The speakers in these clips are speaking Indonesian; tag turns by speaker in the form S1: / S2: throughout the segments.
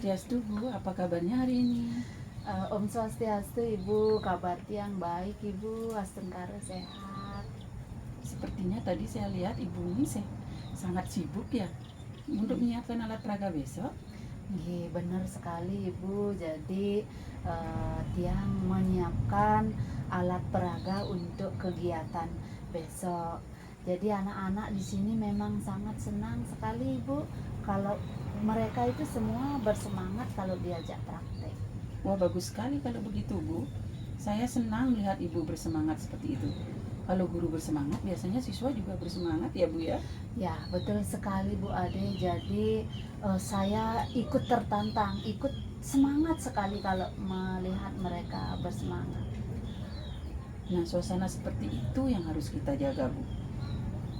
S1: Swastiastu, Bu. Apa kabarnya hari ini?
S2: Om Swastiastu, Ibu. Kabar tiang baik, Ibu. Astengkara sehat.
S1: Sepertinya tadi saya lihat Ibu ini sangat sibuk ya untuk menyiapkan alat peraga besok.
S2: Nggih, benar sekali, Ibu. Jadi tiang menyiapkan alat peraga untuk kegiatan besok. Jadi anak-anak di sini memang sangat senang sekali, Ibu. Kalau mereka itu semua bersemangat kalau diajak praktek.
S1: Wah, bagus sekali kalau begitu, Bu. Saya senang melihat Ibu bersemangat seperti itu. Kalau guru bersemangat, biasanya siswa juga bersemangat ya, Bu ya?
S2: Ya, betul sekali, Bu Ade. Jadi saya ikut tertantang, ikut semangat sekali kalau melihat mereka bersemangat.
S1: Nah, suasana seperti itu yang harus kita jaga, Bu.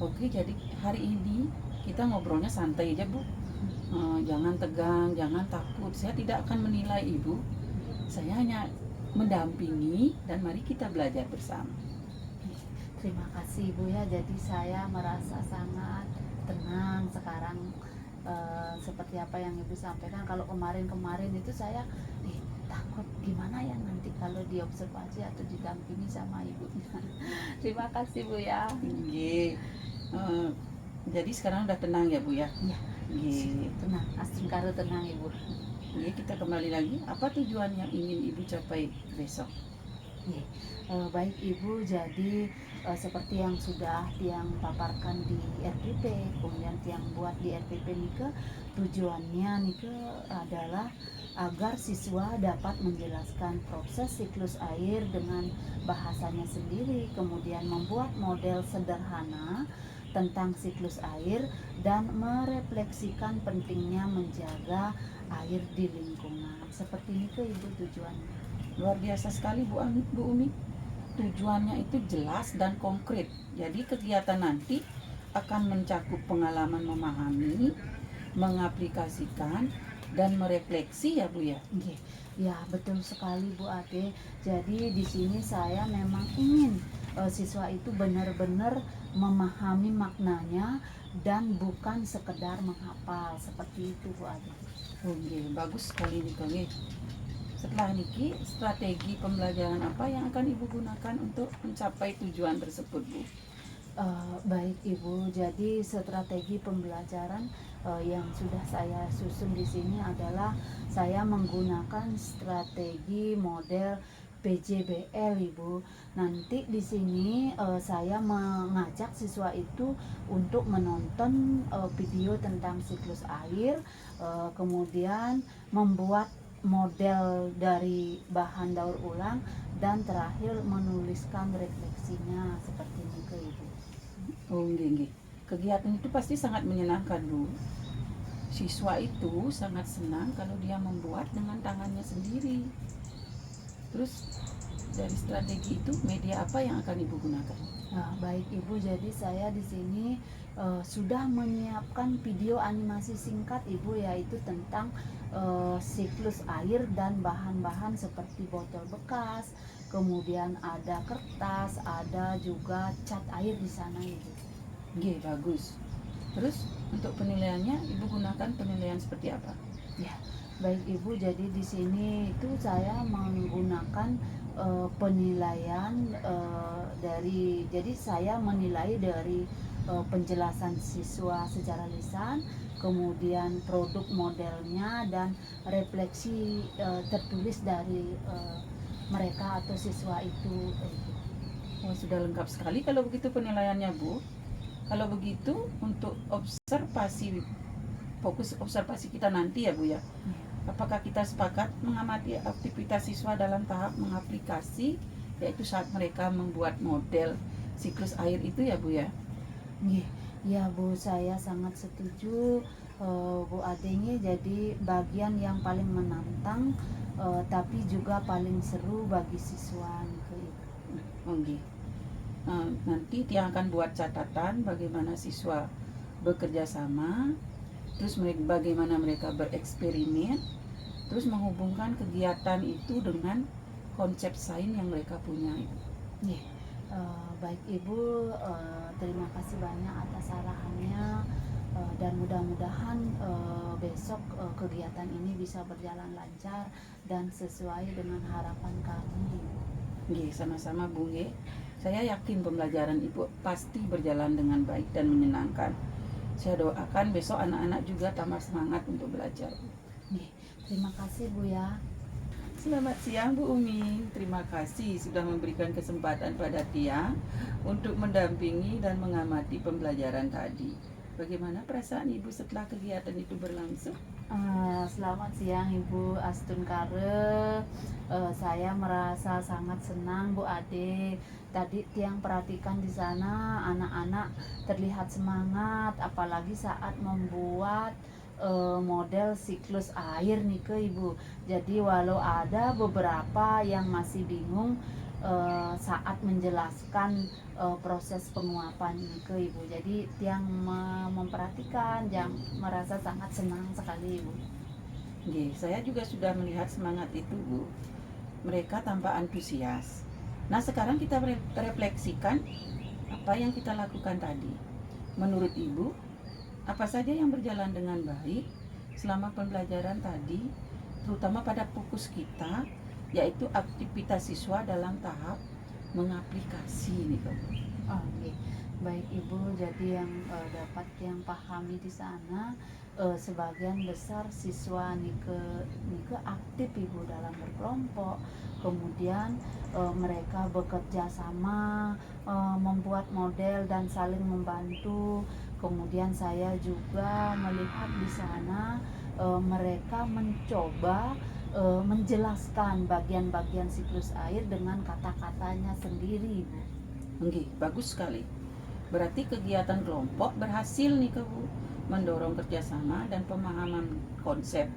S1: Oke, jadi hari ini kita ngobrolnya santai aja, Bu. Jangan tegang, jangan takut. Saya tidak akan menilai Ibu. Saya hanya mendampingi dan mari kita belajar bersama.
S2: Terima kasih, Bu ya. Jadi saya merasa sangat tenang sekarang. Seperti apa yang Ibu sampaikan, kalau kemarin-kemarin itu saya takut gimana ya nanti kalau diobservasi atau didampingi sama ibunya. Terima kasih, Bu ya.
S1: Nggih. Jadi sekarang udah tenang ya, Bu ya?
S2: Iya.
S1: Nggih.
S2: Tenang, Astengkara tenang, Ibu.
S1: Nggih, kita kembali lagi. Apa tujuan yang ingin Ibu capai besok?
S2: Baik, Ibu. Jadi seperti yang sudah tiang paparkan di RPP, kemudian tiang buat di RPP Nike, tujuannya Nike adalah agar siswa dapat menjelaskan proses siklus air dengan bahasanya sendiri, kemudian membuat model sederhana tentang siklus air dan merefleksikan pentingnya menjaga air di lingkungan. Seperti itu, Ibu, tujuannya.
S1: Luar biasa sekali, Bu Umi. Tujuannya itu jelas dan konkret. Jadi kegiatan nanti akan mencakup pengalaman memahami, mengaplikasikan, dan merefleksi ya, Bu ya.
S2: Ya, betul sekali, Bu Ade. Jadi di sini saya memang ingin siswa itu benar-benar memahami maknanya dan bukan sekedar menghafal. Seperti itu, Bu Ade.
S1: Bagus sekali nih, Kang. Setelah niki, strategi pembelajaran apa yang akan Ibu gunakan untuk mencapai tujuan tersebut, Bu?
S2: Baik, Ibu. Jadi strategi pembelajaran yang sudah saya susun di sini adalah saya menggunakan strategi model PJBL, Ibu. Nanti di sini saya mengajak siswa itu untuk menonton video tentang siklus air, kemudian membuat model dari bahan daur ulang, dan terakhir menuliskan refleksinya seperti ini ke Ibu.
S1: Nggih. Kegiatan itu pasti sangat menyenangkan, Bu. Siswa itu sangat senang kalau dia membuat dengan tangannya sendiri. Terus dari strategi itu media apa yang akan Ibu gunakan?
S2: Baik, Ibu. Jadi saya di sini sudah menyiapkan video animasi singkat, Ibu, yaitu tentang siklus air dan bahan-bahan seperti botol bekas, kemudian ada kertas, ada juga cat air di sana, Ibu.
S1: Nggih, bagus. Terus untuk penilaiannya Ibu gunakan penilaian seperti apa?
S2: Ya, baik, Ibu. Jadi di sini itu saya menggunakan penilaian jadi saya menilai dari penjelasan siswa secara lisan, kemudian produk modelnya dan refleksi tertulis dari mereka atau siswa itu.
S1: Sudah lengkap sekali kalau begitu penilaiannya, Bu. Kalau begitu untuk fokus observasi kita nanti ya, Bu ya. Apakah kita sepakat mengamati aktivitas siswa dalam tahap mengaplikasi, yaitu saat mereka membuat model siklus air itu ya, Bu ya?
S2: Ya, Bu, saya sangat setuju, Bu Adenya. Jadi bagian yang paling menantang tapi juga paling seru bagi siswa itu.
S1: Nanti dia akan buat catatan bagaimana siswa bekerja sama, terus bagaimana mereka bereksperimen, terus menghubungkan kegiatan itu dengan konsep sains yang mereka punya.
S2: Baik, Ibu, terima kasih banyak atas arahannya. dan mudah-mudahan besok kegiatan ini bisa berjalan lancar dan sesuai dengan harapan kami.
S1: Nggih, sama-sama Bu nggih. Saya yakin pembelajaran Ibu pasti berjalan dengan baik dan menyenangkan. Saya doakan besok anak-anak juga tambah semangat untuk belajar.
S2: Nih, terima kasih Bu ya.
S1: Selamat siang Bu Umi. Terima kasih sudah memberikan kesempatan pada Tia untuk mendampingi dan mengamati pembelajaran tadi. Bagaimana perasaan Ibu setelah kegiatan itu berlangsung?
S2: Selamat siang Ibu Astun Kare. Saya merasa sangat senang Bu Ade. Tadi Tiang perhatikan di sana anak-anak terlihat semangat, apalagi saat membuat model siklus air nih ke Ibu. Jadi walau ada beberapa yang masih bingung saat menjelaskan proses penguapan ini ke Ibu. Jadi Tiang memperhatikan, yang merasa sangat senang sekali Ibu.
S1: Nggih, saya juga sudah melihat semangat itu Bu. Mereka tampak antusias. Nah, sekarang kita refleksikan apa yang kita lakukan tadi. Menurut Ibu, apa saja yang berjalan dengan baik selama pembelajaran tadi, terutama pada fokus kita, yaitu aktivitas siswa dalam tahap mengaplikasi nih Bu.
S2: Oke, baik Ibu. Jadi yang dapat yang pahami di sana, sebagian besar siswa nike aktif Ibu dalam berkelompok. Kemudian mereka bekerja sama, membuat model dan saling membantu. Kemudian saya juga melihat di sana mereka mencoba menjelaskan bagian-bagian siklus air dengan kata-katanya sendiri Ibu.
S1: Nggih, bagus sekali. Berarti kegiatan kelompok berhasil nih ke Bu, mendorong kerjasama dan pemahaman konsep.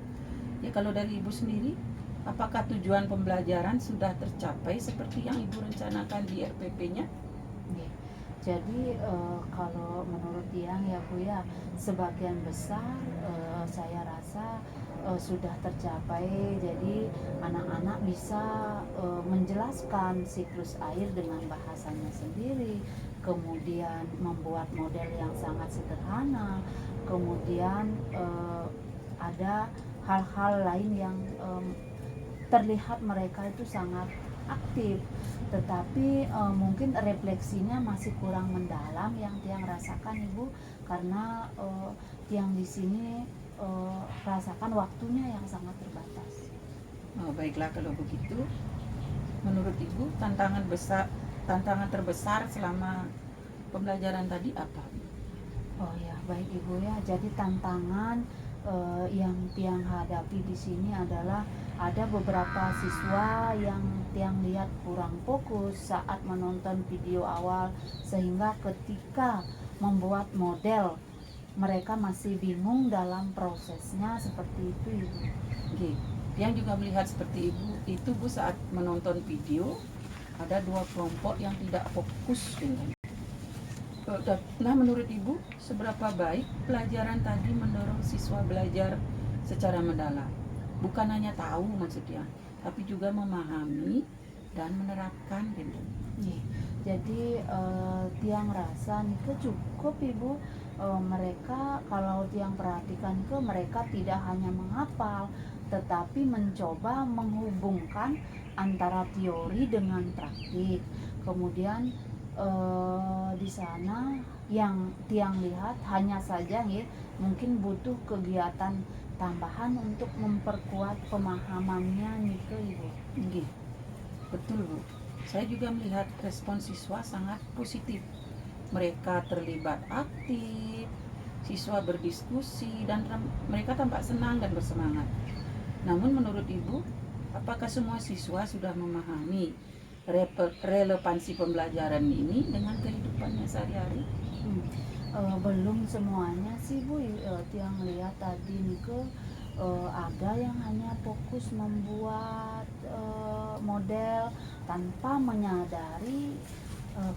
S1: Ya, kalau dari Ibu sendiri, apakah tujuan pembelajaran sudah tercapai seperti yang Ibu rencanakan di RPP-nya?
S2: Jadi kalau menurut Tiang ya Bu ya, sebagian besar saya rasa sudah tercapai. Jadi anak-anak bisa menjelaskan siklus air dengan bahasanya sendiri, kemudian membuat model yang sangat sederhana, kemudian ada hal-hal lain yang terlihat mereka itu sangat aktif, tetapi mungkin refleksinya masih kurang mendalam yang Tiang rasakan Ibu, karena Tiang di sini rasakan waktunya yang sangat terbatas.
S1: Oh, baiklah kalau begitu. Menurut Ibu, tantangan terbesar selama pembelajaran tadi apa?
S2: Oh ya, baik Ibu ya. Jadi tantangan yang Tiang hadapi di sini adalah ada beberapa siswa yang Tiang lihat kurang fokus saat menonton video awal, sehingga ketika membuat model mereka masih bingung dalam prosesnya, seperti itu Ibu.
S1: Oke, yang juga melihat seperti Ibu itu Bu, saat menonton video ada dua kelompok yang tidak fokus dengan. Nah, menurut Ibu, seberapa baik pelajaran tadi mendorong siswa belajar secara mendalam? Bukan hanya tahu maksudnya, tapi juga memahami dan menerapkan gitu.
S2: Jadi Tiang rasa nih cukup Ibu, mereka kalau Tiang perhatikan mereka tidak hanya menghafal, tetapi mencoba menghubungkan antara teori dengan praktik. Kemudian di sana yang Tiang lihat hanya saja mungkin butuh kegiatan tambahan untuk memperkuat pemahamannya nih Ibu.
S1: Betul Bu. Saya juga melihat respon siswa sangat positif. Mereka terlibat aktif, siswa berdiskusi, dan mereka tampak senang dan bersemangat. Namun menurut Ibu, apakah semua siswa sudah memahami relevansi pembelajaran ini dengan kehidupannya sehari-hari?
S2: Belum semuanya sih Bu. Tiang lihat tadi ada yang hanya fokus membuat model tanpa menyadari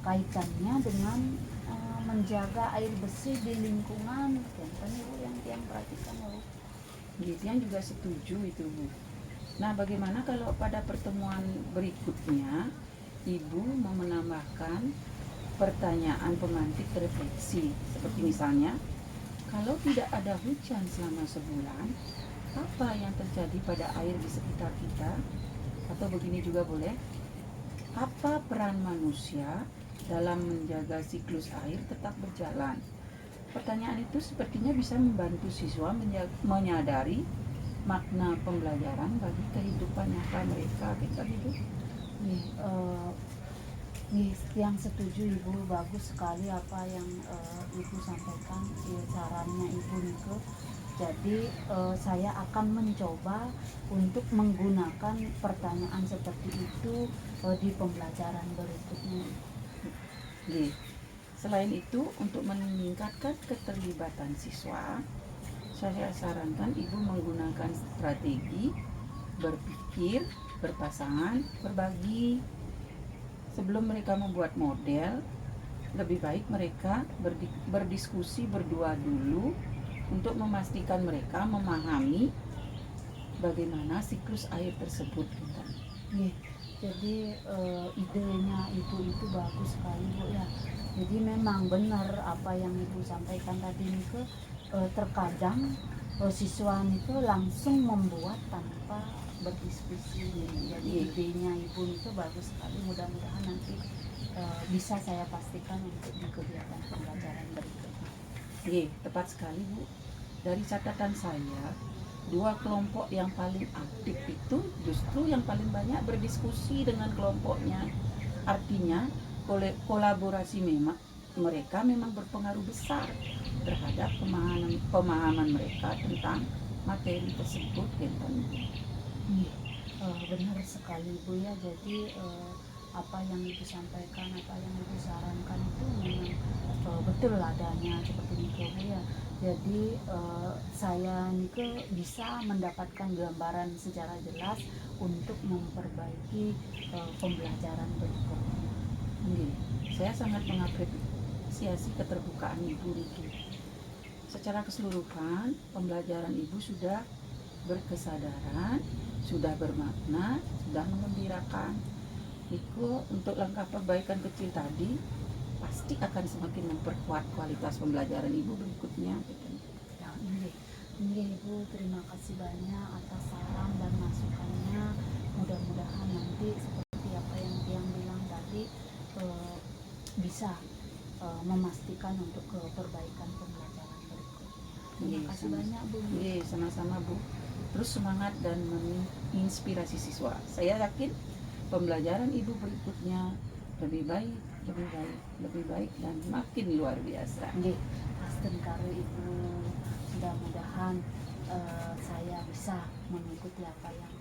S2: kaitannya dengan menjaga air bersih di lingkungan. Contohnya Bu yang Tiang perhatikan Bu.
S1: Tiang juga setuju itu Bu. Nah, bagaimana kalau pada pertemuan berikutnya Ibu mau menambahkan pertanyaan pemantik refleksi, seperti misalnya, Kalau tidak ada hujan selama sebulan, apa yang terjadi pada air di sekitar kita? Atau begini juga boleh, apa peran manusia dalam menjaga siklus air tetap berjalan? Pertanyaan itu sepertinya bisa membantu siswa menyadari makna pembelajaran bagi kehidupan nyata mereka. Kita hidup.
S2: Nih, nih, yang setuju Ibu, bagus sekali apa yang Ibu sampaikan, ya, sarannya Ibu Nike. Jadi saya akan mencoba untuk menggunakan pertanyaan seperti itu di pembelajaran berikutnya.
S1: Oke. Selain itu, untuk meningkatkan keterlibatan siswa, saya sarankan Ibu menggunakan strategi berpikir, berpasangan, berbagi. Sebelum mereka membuat model, lebih baik mereka berdiskusi berdua dulu untuk memastikan mereka memahami bagaimana siklus air tersebut.
S2: Nih, jadi idenya Ibu itu bagus sekali Bu ya. Jadi memang benar apa yang Ibu sampaikan tadi Nike, terkadang siswa itu langsung membuat tanpa berdiskusi. Jadi idenya Ibu itu bagus sekali. Mudah-mudahan nanti bisa saya pastikan untuk di kegiatan pembelajaran berikutnya.
S1: Tepat sekali Bu. Dari catatan saya, 2 kelompok yang paling aktif itu justru yang paling banyak berdiskusi dengan kelompoknya. Artinya kolaborasi mereka memang berpengaruh besar terhadap pemahaman mereka tentang materi tersebut.
S2: Benar sekali Bu ya. Jadi apa yang Ibu sampaikan, apa yang Ibu sarankan itu memang betul adanya seperti itu Bu ya. Jadi saya Nike bisa mendapatkan gambaran secara jelas untuk memperbaiki pembelajaran berikutnya.
S1: Saya sangat mengapresiasi keterbukaan Ibu itu. Secara keseluruhan, pembelajaran Ibu sudah berkesadaran, sudah bermakna, sudah mengembirakan. Itu untuk langkah perbaikan kecil tadi pasti akan semakin memperkuat kualitas pembelajaran Ibu berikutnya.
S2: Ya, ini Ibu, terima kasih banyak atas saran dan masukannya. Mudah-mudahan nanti seperti apa yang Tiang bilang tadi bisa memastikan untuk perbaikan pembelajaran berikutnya. Terima kasih banyak Bu.
S1: Sama-sama Bu. Terus semangat dan menginspirasi siswa. Saya yakin pembelajaran Ibu berikutnya lebih baik dan makin luar biasa.
S2: Pasten karo Ibu, mudah-mudahan saya bisa mengikuti apa yang